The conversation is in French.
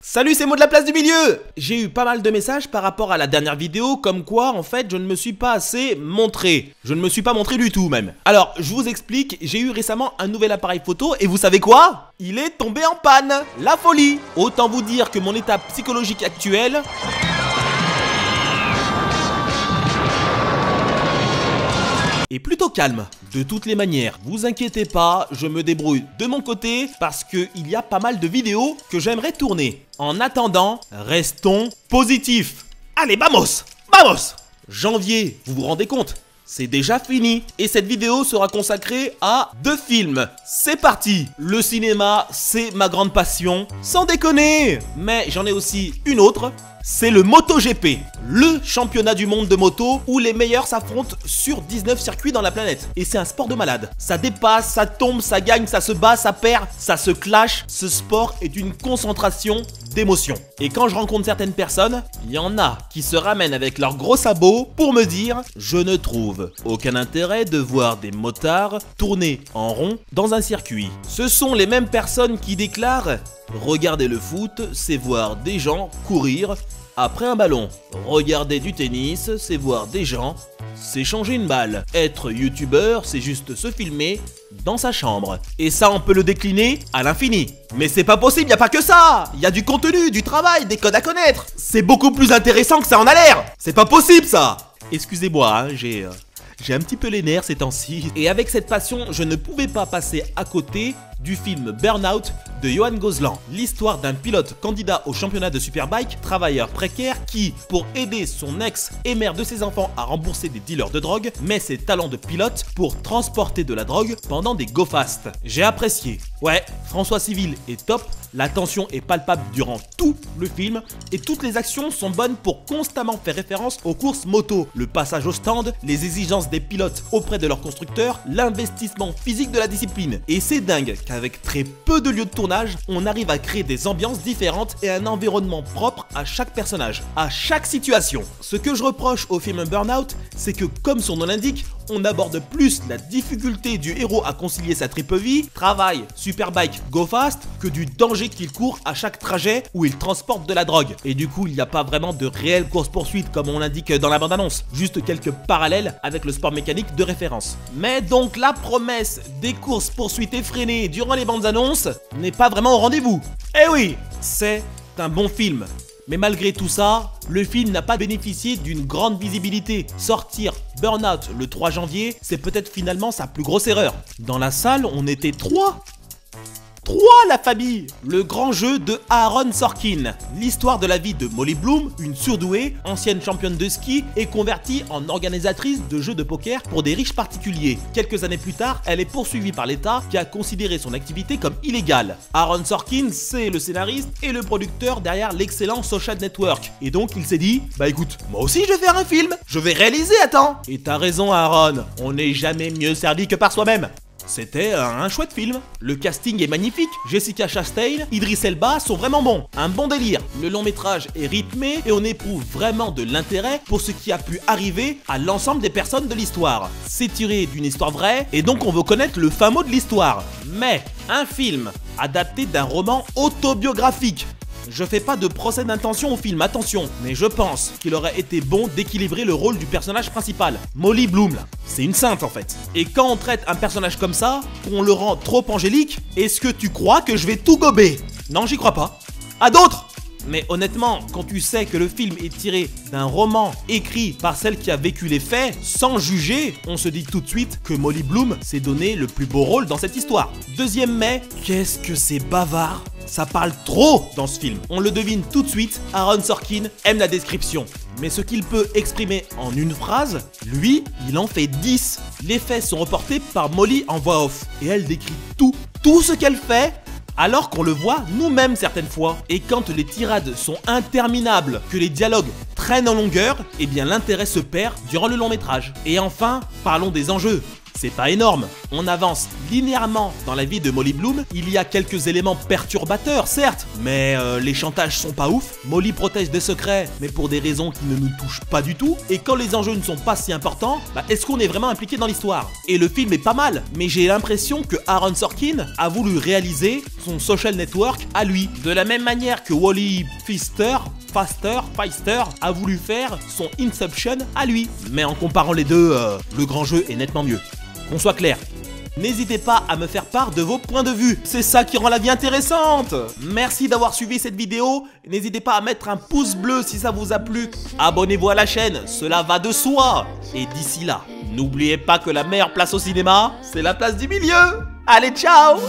Salut, c'est Mo de la place du milieu. J'ai eu pas mal de messages par rapport à la dernière vidéo, comme quoi en fait je ne me suis pas assez montré. Je ne me suis pas montré du tout même. Alors je vous explique, j'ai eu récemment un nouvel appareil photo et vous savez quoi? Il est tombé en panne. La folie. Autant vous dire que mon état psychologique actuel est plutôt calme. De toutes les manières, vous inquiétez pas, je me débrouille de mon côté parce qu'il y a pas mal de vidéos que j'aimerais tourner. En attendant, restons positifs. Allez, vamos! Vamos! Janvier, vous vous rendez compte? C'est déjà fini. Et cette vidéo sera consacrée à 2 films. C'est parti! Le cinéma, c'est ma grande passion. Sans déconner! Mais j'en ai aussi une autre. C'est le MotoGP, le championnat du monde de moto où les meilleurs s'affrontent sur 19 circuits dans la planète. Et c'est un sport de malade. Ça dépasse, ça tombe, ça gagne, ça se bat, ça perd, ça se clash. Ce sport est une concentration d'émotions. Et quand je rencontre certaines personnes, il y en a qui se ramènent avec leurs gros sabots pour me dire « Je ne trouve aucun intérêt de voir des motards tourner en rond dans un circuit. » Ce sont les mêmes personnes qui déclarent « Regarder le foot, c'est voir des gens courir après un ballon. Regarder du tennis, c'est voir des gens s'échanger une balle. Être youtubeur, c'est juste se filmer dans sa chambre. » Et ça, on peut le décliner à l'infini. Mais c'est pas possible, y a pas que ça. Il y a du contenu, du travail, des codes à connaître. C'est beaucoup plus intéressant que ça en a l'air. C'est pas possible ça. Excusez-moi, hein, j'ai un petit peu les nerfs ces temps-ci. Et avec cette passion, je ne pouvais pas passer à côté du film Burnout de Johan Gozlan. L'histoire d'un pilote candidat au championnat de Superbike, travailleur précaire qui, pour aider son ex et mère de ses enfants à rembourser des dealers de drogue, met ses talents de pilote pour transporter de la drogue pendant des go fast. J'ai apprécié. Ouais, François Civil est top, la tension est palpable durant tout le film et toutes les actions sont bonnes pour constamment faire référence aux courses moto, le passage au stand, les exigences des pilotes auprès de leur constructeur, l'investissement physique de la discipline. Et c'est dingue qu'avec très peu de lieux de tournage, on arrive à créer des ambiances différentes et un environnement propre à chaque personnage, à chaque situation. Ce que je reproche au film Burnout, c'est que comme son nom l'indique, on aborde plus la difficulté du héros à concilier sa triple vie, travail, superbike, go fast, que du danger qu'il court à chaque trajet où il transporte de la drogue. Et du coup, il n'y a pas vraiment de réelle course-poursuite comme on l'indique dans la bande-annonce, juste quelques parallèles avec le sport mécanique de référence. Mais donc la promesse des courses-poursuites effrénées durant les bandes-annonces n'est pas vraiment au rendez-vous. Eh oui, c'est un bon film. Mais malgré tout ça, le film n'a pas bénéficié d'une grande visibilité. Sortir Burnout le 3 janvier, c'est peut-être finalement sa plus grosse erreur. Dans la salle, on était 3 la famille. Le grand jeu de Aaron Sorkin. L'histoire de la vie de Molly Bloom, une surdouée, ancienne championne de ski et convertie en organisatrice de jeux de poker pour des riches particuliers. Quelques années plus tard, elle est poursuivie par l'État qui a considéré son activité comme illégale. Aaron Sorkin, c'est le scénariste et le producteur derrière l'excellent Social Network. Et donc il s'est dit, bah écoute, moi aussi je vais faire un film, je vais réaliser, attends. Et t'as raison Aaron, on n'est jamais mieux servi que par soi-même. C'était un chouette film. Le casting est magnifique. Jessica Chastain, Idris Elba sont vraiment bons. Un bon délire. Le long métrage est rythmé et on éprouve vraiment de l'intérêt pour ce qui a pu arriver à l'ensemble des personnes de l'histoire. C'est tiré d'une histoire vraie et donc on veut connaître le fin mot de l'histoire. Mais un film adapté d'un roman autobiographique. Je fais pas de procès d'intention au film, attention, mais je pense qu'il aurait été bon d'équilibrer le rôle du personnage principal. Molly Bloom, là, c'est une sainte en fait. Et quand on traite un personnage comme ça, qu'on le rend trop angélique, est-ce que tu crois que je vais tout gober? Non, j'y crois pas. À d'autres! Mais honnêtement, quand tu sais que le film est tiré d'un roman écrit par celle qui a vécu les faits, sans juger, on se dit tout de suite que Molly Bloom s'est donné le plus beau rôle dans cette histoire. 2e mai, qu'est-ce que c'est bavard? Ça parle trop dans ce film. On le devine tout de suite, Aaron Sorkin aime la description. Mais ce qu'il peut exprimer en une phrase, lui, il en fait 10. Les faits sont reportés par Molly en voix off. Et elle décrit tout ce qu'elle fait, alors qu'on le voit nous-mêmes certaines fois. Et quand les tirades sont interminables, que les dialogues traînent en longueur, eh bien l'intérêt se perd durant le long métrage. Et enfin, parlons des enjeux. c'est pas énorme. On avance linéairement dans la vie de Molly Bloom. Il y a quelques éléments perturbateurs, certes, mais les chantages sont pas ouf. Molly protège des secrets, mais pour des raisons qui ne nous touchent pas du tout. Et quand les enjeux ne sont pas si importants, est-ce qu'on est vraiment impliqué dans l'histoire? Et le film est pas mal, mais j'ai l'impression que Aaron Sorkin a voulu réaliser son social network à lui. De la même manière que Wally Pfister a voulu faire son Inception à lui. Mais en comparant les deux, le grand jeu est nettement mieux. Qu'on soit clair. N'hésitez pas à me faire part de vos points de vue, c'est ça qui rend la vie intéressante. Merci d'avoir suivi cette vidéo, n'hésitez pas à mettre un pouce bleu si ça vous a plu. Abonnez-vous à la chaîne, cela va de soi. Et d'ici là, n'oubliez pas que la meilleure place au cinéma, c'est la place du milieu. Allez, ciao!